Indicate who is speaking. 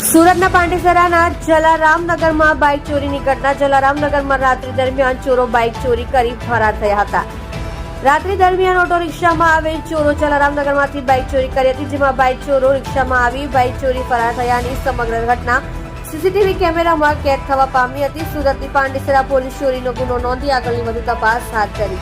Speaker 1: સુરતના પાંડેસરાના જલારામનગરમાં બાઇક ચોરીની ઘટના. જલારામનગરમાં રાત્રિ દરમિયાન ચોરો બાઇક ચોરી કરી ફરાર થયા હતા. રાત્રિ દરમિયાન ઓટો રિક્ષામાં આવેલ ચોરો જલારામનગરમાંથી બાઇક ચોરી કરી હતી, જેમાં બાઇક ચોરો રિક્ષામાં આવી બાઇક ચોરી ફરાર થયાની સમગ્ર ઘટના સીસીટીવી કેમેરામાં કેદ થવા પામી હતી. સુરતની પાંડેસરા પોલીસ ચોરીનો ગુનો નોંધી આગળની વધુ તપાસ હાથ ધરી.